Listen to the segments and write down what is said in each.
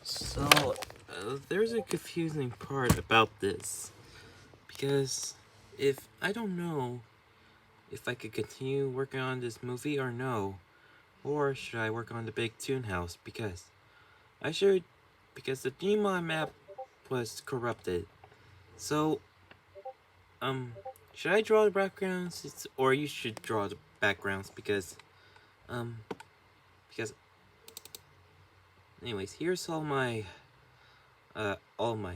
So, there's a confusing part about this. Because I don't know if I could continue working on this movie or no. Or should I work on the big Toon House? Because the Gmod map was corrupted. So, should I draw the backgrounds? Or you should draw the backgrounds because, anyways, here's all my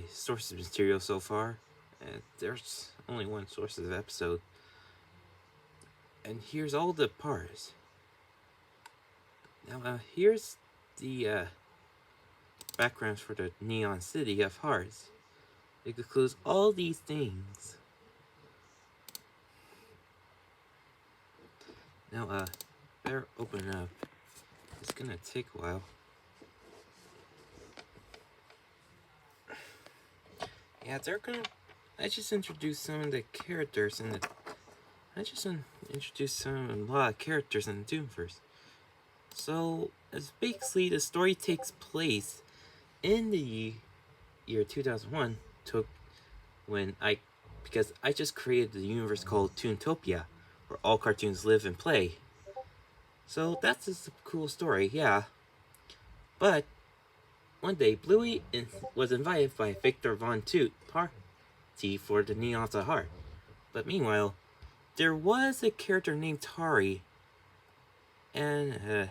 sources of material so far. And there's only one source of the episode. And here's all the parts. Now, here's the backgrounds for the Neon City of Hearts. It includes all these things. Now, better open it up. It's gonna take a while. Yeah, I just introduced some of the characters in the... introduced a lot of characters in the Doomverse. So, as basically, the story takes place in the year 2001, because I just created the universe called Toontopia, where all cartoons live and play. So that's just a cool story, yeah. But one day, Bluey was invited by Victor Von Toot party for the Neons of Heart. But meanwhile, there was a character named Tari, and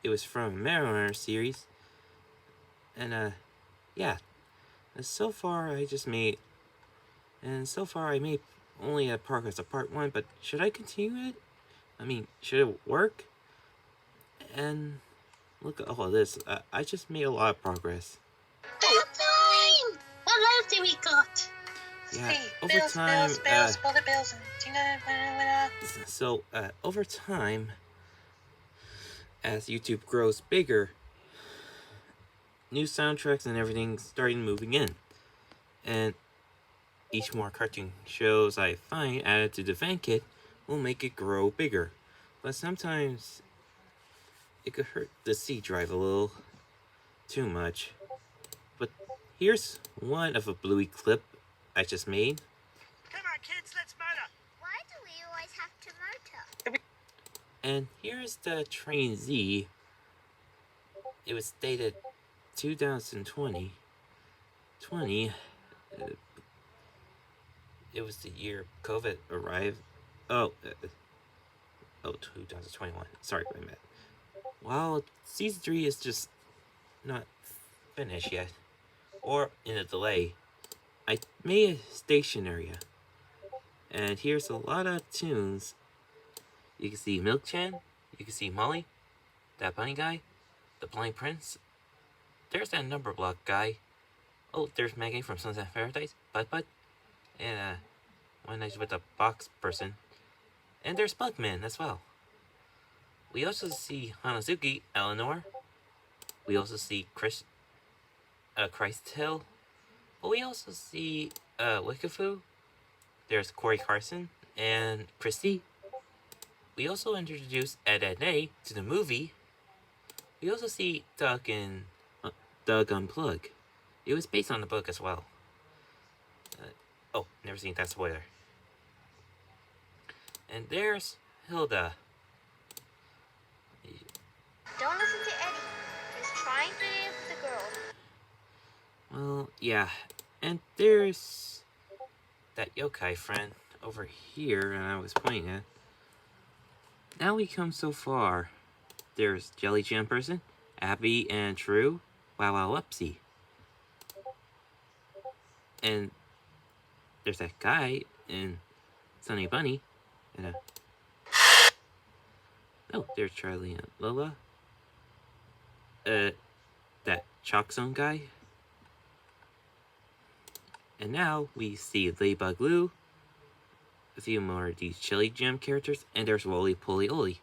it was from a Mariner series. And yeah. And so far I made only a progress of part 1, but should I continue it? I mean, should it work? And look at all of this. I just made a lot of progress. Time! What else do we got? Yeah, over time. So, over time, as YouTube grows bigger, new soundtracks and everything started moving in. And each more cartoon shows I find added to the fan kit will make it grow bigger. But sometimes it could hurt the C drive a little too much. But here's one of a Bluey clip I just made. Come on, kids, let's motor. Why do we always have to motor? And here's the Train Z. It was dated 2020. It was the year COVID arrived. 2021. Sorry, I meant. Well, season 3 is just not finished yet, or in a delay. I made a station area, and here's a lot of tunes. You can see Milk Chan, you can see Molly, that bunny guy, the Blind Prince. There's that number block guy. Oh, there's Maggie from Sunset Paradise, Bud, and One Night with a Box person. And there's Bugman as well. We also see Hanazuki, Eleanor. We also see Christ Hill. But we also see Wikafu. There's Corey Carson and Christy. We also introduce Ed and Hey to the movie. We also see Doug and Doug Unplug. It was based on the book as well. Never seen that spoiler. And there's Hilda. Don't listen to Eddie. He's trying to live with the girl. Well, yeah. And there's that yokai friend over here, and I was pointing at. Now we come so far. There's Jelly Jam person, Abby and True, Wow Wow Upsy. And there's that guy in Sunny Bunny. And there's Charlie and Lola. That Chalk Zone guy. And now we see Ladybug Lou, a few more of these Chili Jam characters, and there's Roly Poly Oly.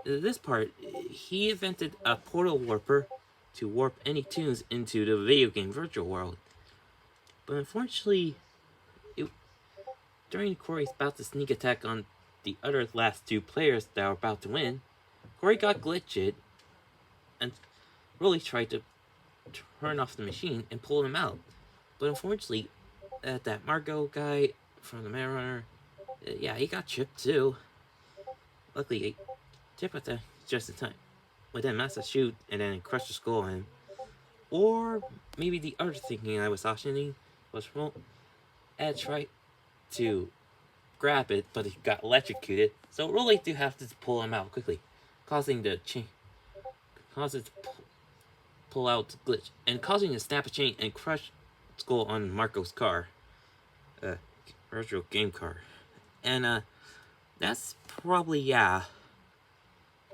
This part, he invented a portal warper to warp any tunes into the video game virtual world. But unfortunately, during Corey's about to sneak attack on the other last 2 players that were about to win, Corey got glitched, and Roly tried to turn off the machine and pull him out. But unfortunately, that Margot guy from the Man Runner, yeah, he got chipped too. Luckily, he chipped at the just in time. But then Massa shoot and then crushed the skull on him. Or maybe the other thinking I was optioning was, well, Ed tried to grab it, but he got electrocuted, so really do have to pull him out quickly, causing the chain, causes pull out the glitch, and causing a snap a chain and crush skull on Marco's car, virtual game car, and that's probably yeah.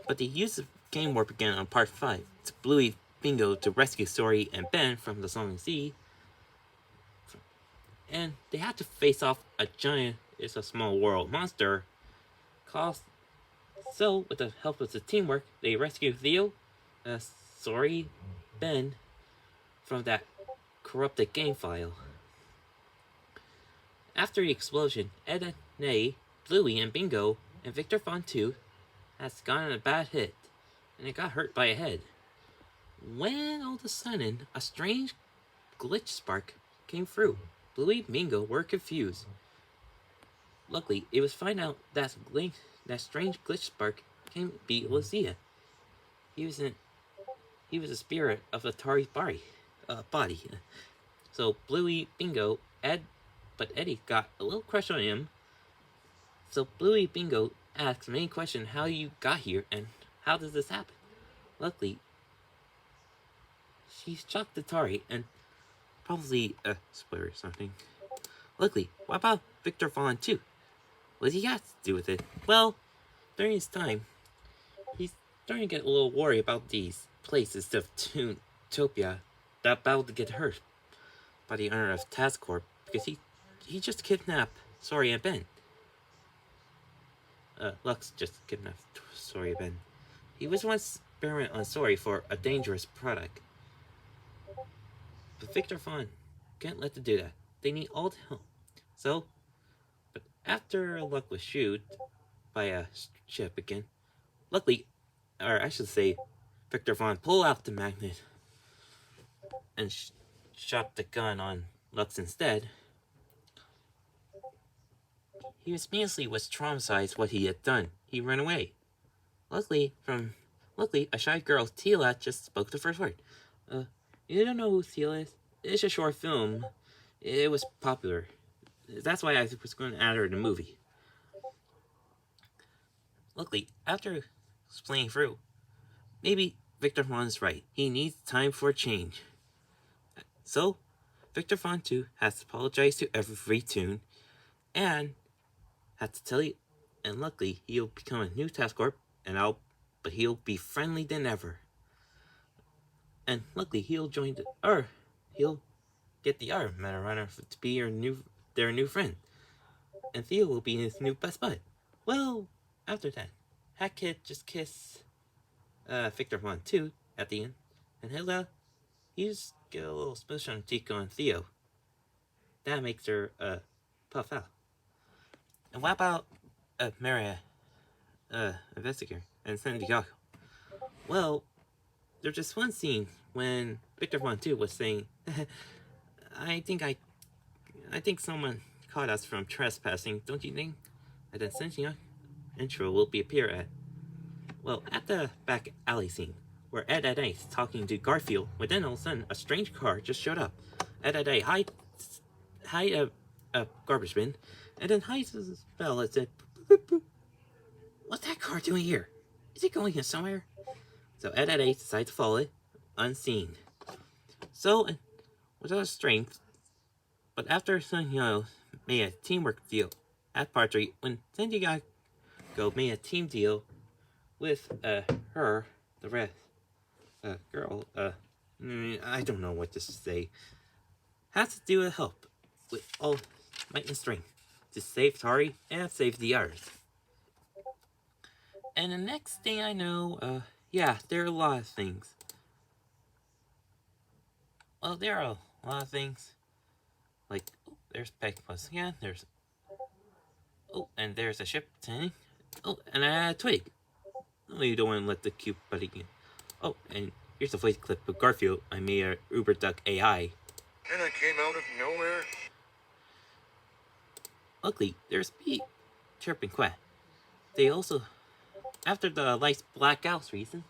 But the use of game warp again on part 5 to Bluey Bingo to rescue Sori and Ben from the Song Sea, and they had to face off a giant It's a Small World monster. So, with the help of the teamwork, they rescue Theo, Sori, Ben from that corrupted game file. After the explosion, Ed and Hey, Bluey and Bingo, and Victor Von 2 has gotten a bad hit, and it got hurt by a head. When all of a sudden, a strange glitch spark came through. Bluey and Bingo were confused. Luckily, it was found out that strange glitch spark can be Lucia. He was a spirit of Atari's body. So Bluey, Bingo, but Eddie got a little crush on him. So Bluey Bingo asks many questions: how you got here and how does this happen? Luckily, she's shocked Atari and probably spoiler or something. Luckily, what about Victor Vaughn too? What he got to do with it? Well, during his time, he's starting to get a little worried about these places of Topia that about to get hurt by the owner of Task Corp because he just kidnapped Sori and Ben. Lux just kidnapped Sori and Ben. He was once experiment on Sori for a dangerous product. But Victor Vaughn can't let them do that. They need all the help. So, but after Luck was shot by a ship again, luckily, or I should say, Victor Vaughn pulled out the magnet and shot the gun on Lux instead. He immediately was traumatized what he had done. He ran away. Luckily, a shy girl, Tila, just spoke the first word. You don't know who Tila is? It's a short film. It was popular. That's why I was going to add her in the movie. Luckily, after explaining through, maybe Victor Vaughn's right. He needs time for a change. So, Victor Vaughn 2 has to apologize to every tune and has to tell you, and luckily he'll become a new task corp, but he'll be friendly than ever. And luckily he'll join he'll get the other Meta Runner to be their new friend. And Theo will be his new best bud. Well, after that, Hat Kid just kiss Victor Vaughn 2 at the end. And Hilda, he just get a little smooch on cheek on Theo. That makes her puff out. And what about Maria, investigator, and San Diego? Well, there's just one scene when Victor Vaughn 2 was saying, I think someone caught us from trespassing, don't you think? And then San Diego intro will appear at, well, at the back alley scene, where Ed is talking to Garfield, when then all of a sudden a strange car just showed up. Ed hide a garbage bin, and then hides a spell that said, boop, boop, boop. What's that car doing here? Is it going here somewhere? So Ed decides to follow it, unseen. So, without strength, but after San Diego made a teamwork deal at part 3, when San Diego made a team deal with her, the red girl, I don't know what to say, has to do with help with all might and strength to save Tari and save the others. And the next thing I know, yeah, there are a lot of things. Well, there are a lot of things. Like, there's Pegpuss again, and there's a ship tanning. Oh, and a twig. Oh, you don't want to let the cute buddy in. Oh, and Here's a voice clip of Garfield. I made a Uber Duck AI. And I came out of nowhere. Luckily, there's Pete, Chirp, and Quack. They also, after the lights blackouts reason,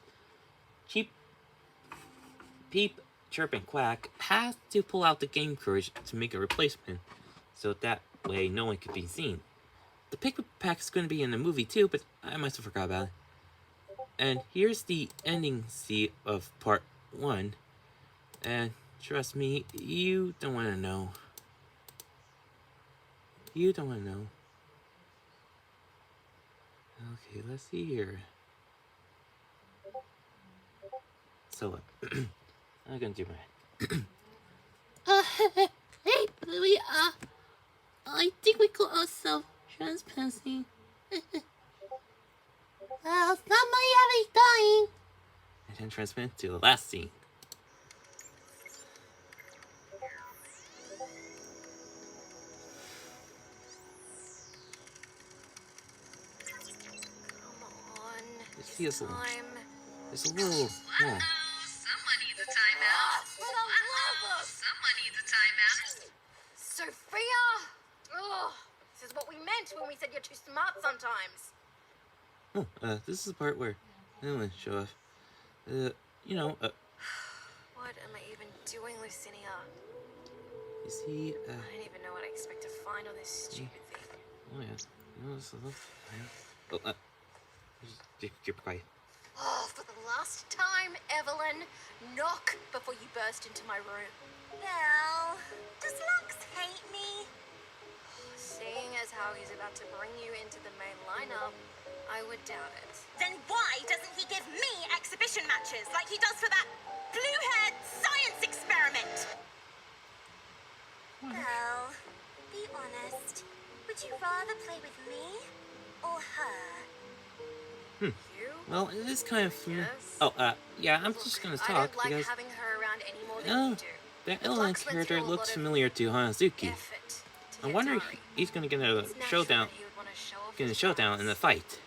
Peep, Chirp, and Quack has to pull out the game courage to make a replacement, so that way no one could be seen. The Pick Pack is going to be in the movie too, but I must have forgot about it. And here's the ending scene of part 1. And trust me, you don't want to know. You don't want to know. Okay, let's see here. So, I'm gonna do my. Hey, I think we call ourselves trespassing. Well, somebody is dying. And then transmit to the last scene. Come on. It's a little. Time. It's a little. Yeah. Someone needs a timeout. For the love of Someone needs a timeout. Sophia! Ugh. This is what we meant when we said you're too smart sometimes. Oh, this is the part where Ellen show off. You know, What am I even doing, Lucinia? you see, I don't even know what I expect to find on this stupid thing. oh yeah, no, this is oh, you're quiet. Oh, for the last time, Evelyn, knock before you burst into my room. Well, does Lux hate me? Seeing as how he's about to bring you into the main lineup, I would doubt it. Then why doesn't he give me exhibition matches like he does for that blue-haired science experiment? Well, be honest. Would you rather play with me or her? You? Well, it is kind of. Yes. Oh, yeah, I'm just gonna I talk don't like because having her around any more than Oh, you do. that The Ellen Flux went character through a lot looks of familiar to Hanazuki. Effort to I get wonder if Dari. he's gonna get a It's natural showdown. that he would want to show off Get a his showdown in the powers. fight.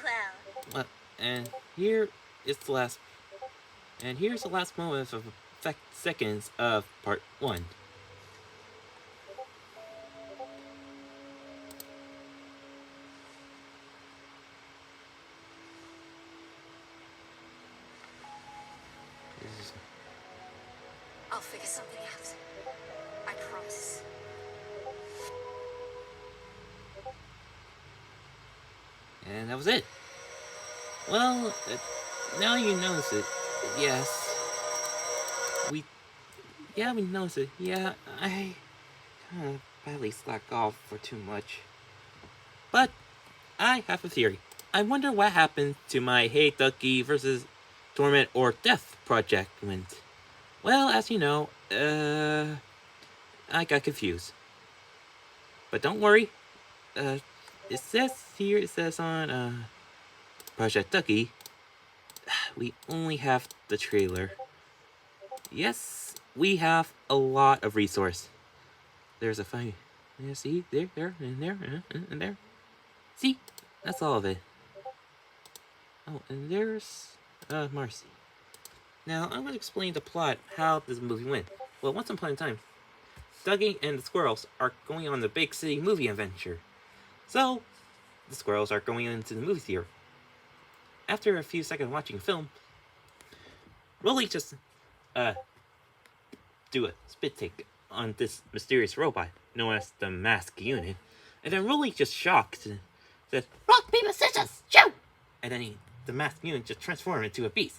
Well, Well, and here is the last. And here's the last moment of seconds of part 1. This is- I'll figure something out. I promise. And that was it. Well, now you notice it. Yes. We noticed it. Yeah, I kind of badly slacked off for too much. But I have a theory. I wonder what happened to my Hey Duggee versus Torment or Death project went. Well, as you know, I got confused. But don't worry. It says on Project Duggee, we only have the trailer. Yes, we have a lot of resource. There's a fight. Yeah, see? There, and there, and there. See? That's all of it. Oh, and there's Marcy. Now, I'm going to explain the plot, how this movie went. Well, once upon a time, Duggee and the squirrels are going on the big city movie adventure. So, the squirrels are going into the movie theater. After a few seconds watching film, Rolly just do a spit take on this mysterious robot known as the Mask Unit, and then Rolly just shocked and says, Rock, paper, scissors, shoot! and then the Mask Unit just transformed into a beast.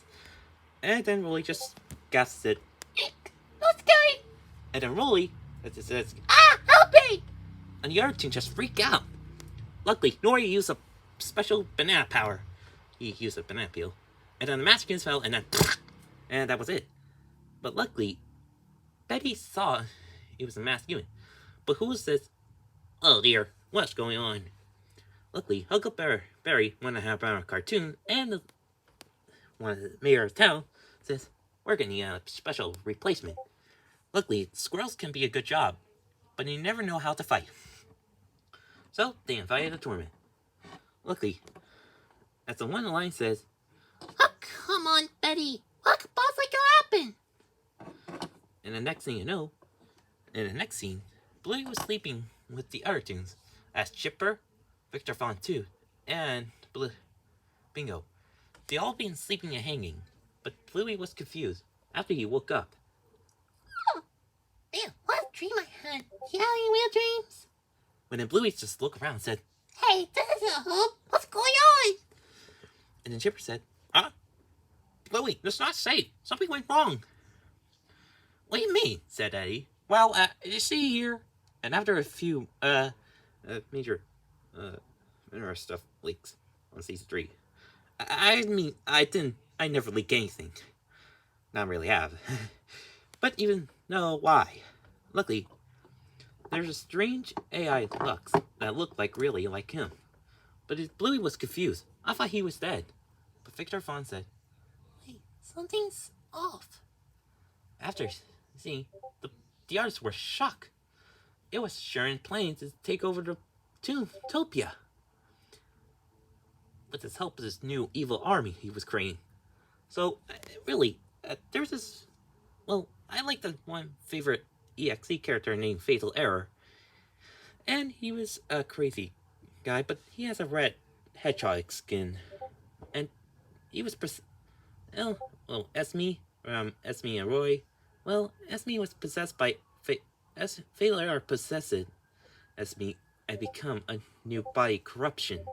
And then Rolly just gasps it, Eek, not scary! and then Rolly says, Ah, help me! and the other two just freak out. Luckily, Nori used a special banana power. He used a banana peel. And then the Mask Unit fell, and then and that was it. But luckily, Betty saw it was a Mask Unit. But who says, oh dear, what's going on? Luckily, Huckleberry wanted to have a cartoon, and one of the mayor of town says, we're getting a special replacement. Luckily, squirrels can be a good job, but you never know how to fight. So, they invited a tournament. Luckily, as the one line says, Oh, come on, Betty. Eddie. What could possibly happen? And the next thing you know, in the next scene, Bluey was sleeping with the other tunes as Chipper, Victor Von 2, and Bingo. They all been sleeping and hanging, but Bluey was confused after he woke up. Man, what a dream I had. You have any real dreams? When then Bluey just looked around and said, Hey, this isn't home. What's going on? and then Chipper said, Bluey, that's not safe. Something went wrong. What do you mean? Said Eddie. Well, you see here, and after a few, major, mineral stuff leaks on season 3. I never leak anything. Not really have. But even know why. Luckily, there's a strange AI Lux that looked really like him. But Bluey was confused. I thought he was dead. But Victor Von said, Wait, something's off. after seeing, the others were shocked. It was Sharon planning to take over the Topia. With his help of this new evil army he was creating. So, really, there's this... Well, I like the one favorite EXE character named Fatal Error. And he was a crazy guy, but he has a red hedgehog skin. And he was... Esme, Esme and Roy... Well, Esme was possessed by... Fatal Error possessed Esme and become a new body corruption.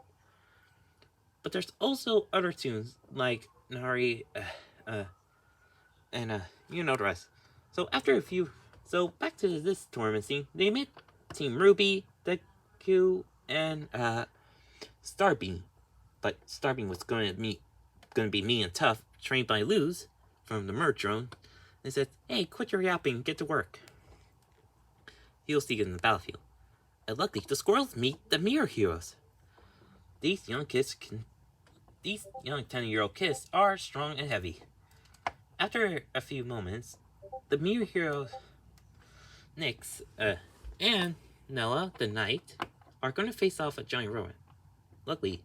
But there's also other tunes like Nari, and you know the rest. So after a few, back to this tournament scene, they met Team Ruby, Deku, and Starbeam. But Starbeam was going to be mean and tough, trained by Luz from the Merge Drone. They said, "Hey, quit your yapping and get to work." He'll see you in the battlefield. And luckily, the squirrels meet the Mirror Heroes. These young 10-year-old kids are strong and heavy. After a few moments, the Mirror Heroes, Nyx, and Nella, the Knight, are going to face off a giant robot. Luckily,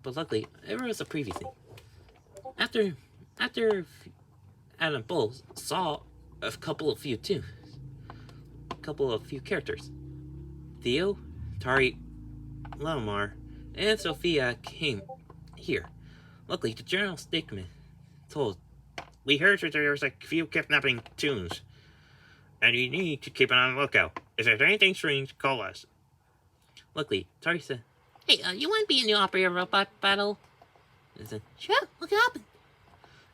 it was a preview thing. After Adam Bull saw a couple of few characters. Theo, Tari, Lamar, and Sophia came here. Luckily, the General Stickman told, "We heard that there was a few kidnapping tunes, and you need to keep on the lookout. If there's anything strange, call us." Luckily, Tari said, Hey, you want to be in the operator robot battle? and said, Sure, what can happen?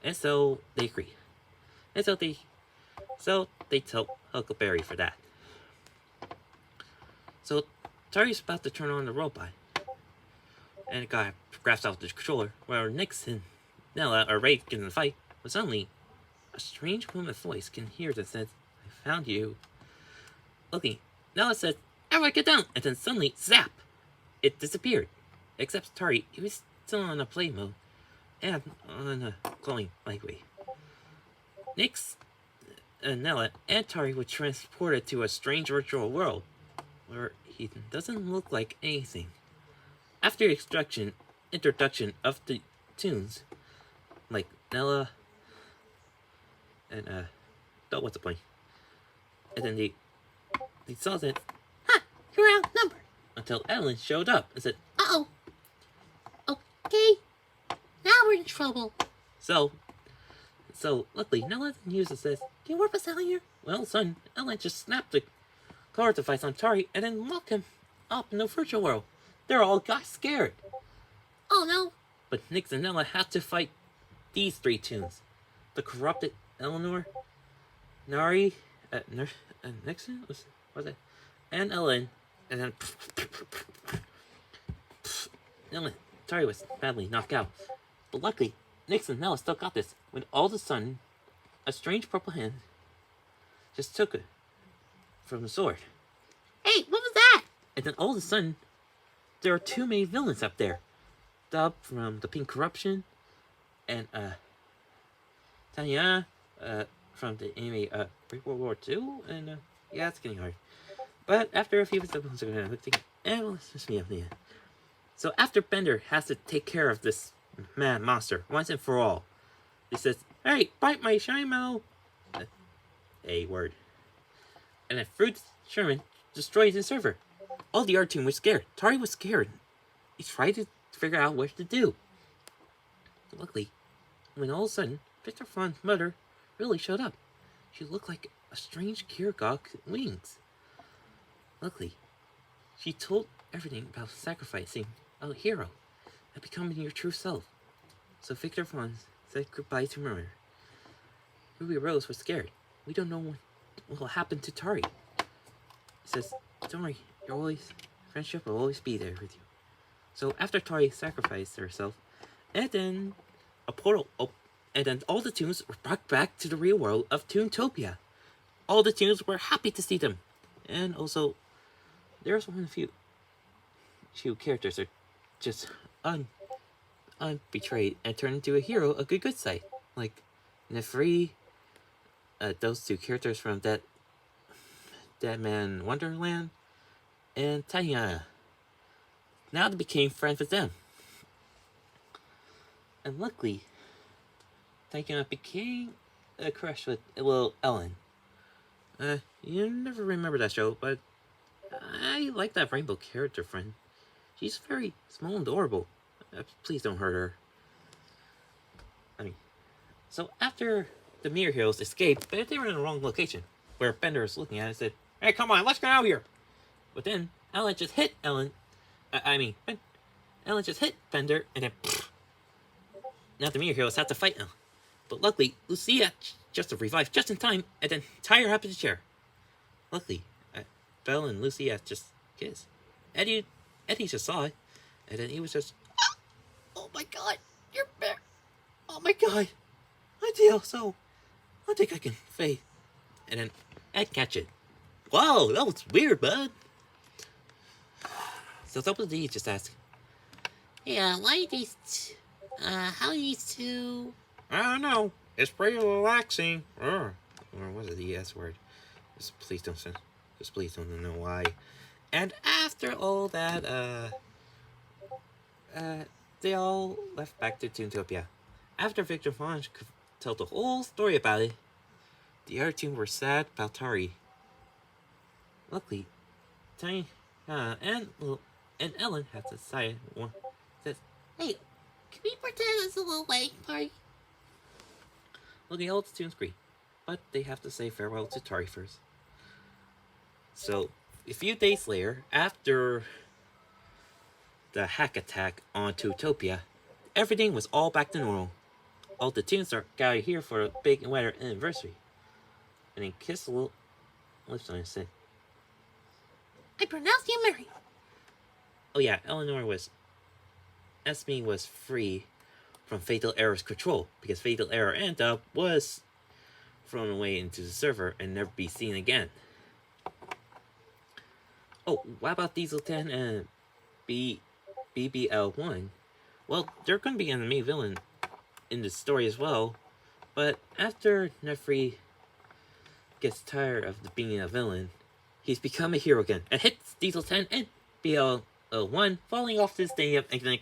and so they agreed. And so they told Huckleberry for that. So Tari's about to turn on the robot. And the guy grabs out the controller, where Nyx and Nella are ready to get in the fight, but suddenly, a strange woman's voice can hear that says, "I found you." Looking, Nella says, "Everyone get down!" And then suddenly, zap! It disappeared. Except Tari, he was still on a play mode, and on a glowing lightweight. Nyx, Nella, and Tari were transported to a strange virtual world, where he doesn't look like anything. After the introduction of the tunes, like Nella and what's the point? And then they saw that, You're outnumbered. until Ellen showed up and said, Uh-oh. Okay. Now we're in trouble. So luckily Nella uses says, "Do you work with Sally here?" Well, son, Ellen just snapped the car device on Tari and then locked him up in the virtual world. They're all got scared. Oh no. But Nyx and Nella had to fight these 3 tunes. The corrupted Eleanor, Nari, Nixon? Was it? And Ellen, and then... Ellen, Tari was badly knocked out. But luckily, Nyx and Nella still got this, when all of a sudden, a strange purple hand just took it from the sword. Hey, what was that? And then all of a sudden, there are 2 main villains up there. Dub from the Pink Corruption, and Tanya from the anime World War II, and yeah, it's getting hard. But after a few seconds, and let's just me up the end. So after Bender has to take care of this mad monster once and for all, He says, "Hey, bite my shiny metal." A word. And then Fruit Sherman destroys the server. All the art team was scared. Tari was scared. He tried to figure out what to do. Luckily, when all of a sudden, Victor Fawn's mother really showed up. She looked like a strange Kirgok wings. Luckily, she told everything about sacrificing a hero and becoming your true self. So Victor Fawn said goodbye to Murder. Ruby Rose was scared. We don't know what will happen to Tari. He says, "Don't worry, friendship will always be there with you." So after Tari sacrificed herself, and then a portal opened, and then all the tunes were brought back to the real world of Toontopia. All the tunes were happy to see them. And also, there's one few characters that are just unbetrayed and turned into a hero of good side. Like Nefri, those two characters from Dead Man Wonderland, and Tatiana. Now they became friends with them. And luckily, Tatiana became a crush with little Ellen. You never remember that show, but I like that rainbow character friend. She's very small and adorable. Please don't hurt her. So after the Mirror Heroes escaped, but they were in the wrong location, where Bender was looking at it and said, "Hey, come on, let's get out of here!" But then, Ellen just hit Ellen. Ellen just hit Bender, and then now the Mirror Heroes have to fight now. But luckily, Lucia just revived just in time, and then tie her up in the chair. Luckily, Belle and Lucia just kissed. Eddie just saw it, and then he was just, "Oh my god, you're back! Oh my god, I feel so. I think I can fade." And then Ed catch it. "Whoa, that was weird, bud." So Double D just asked, Yeah, why how these two... "I don't know. It's pretty relaxing." Or was it the S word? Just please don't know why. And after all that, they all left back to Toontopia. After Victor Fawn told the whole story about it, the other team were sad about Tari. Luckily, Tiny and Ellen had decided one says, Hey, can we pretend it's a little wedding party? "Looking all the tunes agree, but they have to say farewell to Tari first." So a few days later, after the hack attack on Toontopia, everything was all back to normal. All the tunes are gathered here for a big weather anniversary. And then kissed a little lips on and said, I pronounce you Mary. "Oh yeah, Esme was free from Fatal Error's control, because Fatal Error ended up was thrown away into the server and never be seen again." Oh, what about Diesel 10 and BBL1? Well, they're going to be enemy villain in the story as well, but after Nefri gets tired of being a villain, he's become a hero again and hits Diesel 10 and BL1, falling off this stadium and then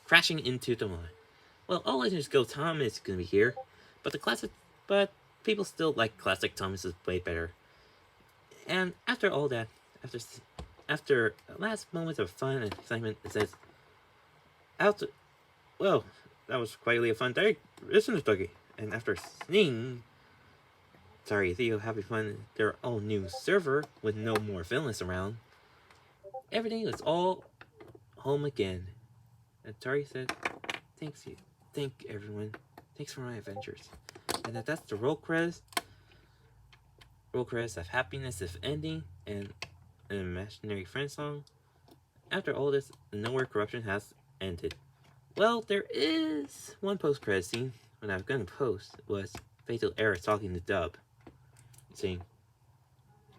crashing into the mine. Well, all Legends Go Tom is going to be here, but people still like classic Thomas's way better. And after all that, after last moments of fun and excitement, it says, "Well, that was quite a fun day, isn't it, Duggee?" And after seeing Theo having fun in their own new server with no more villains around, everything was all home again. And Tari said, thank everyone. Thanks for my adventures." And that's the roll credits. Roll credits of happiness of ending and an imaginary friend song. After all this, the Nowhere Corruption has ended. Well, there is one post-credit scene when I was going to post was Fatal Error talking to Dub, saying,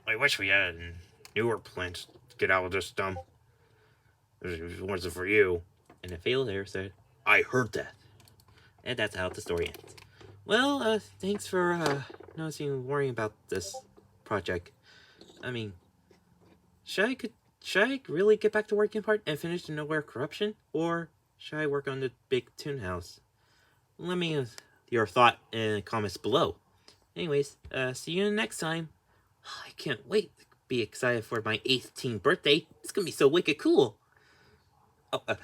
"I wish we had newer plans to get out of this dump. It wasn't for you." And the Fatal Error said, "I heard that." And that's how the story ends. Well, thanks for noticing and worrying about this project. I mean, should I really get back to working part and finish the Nowhere Corruption, or should I work on the big Toon House? let me know your thought in the comments below. Anyways, see you next time. I can't wait to be excited for my 18th birthday. It's gonna be so wicked cool. Oh, bye.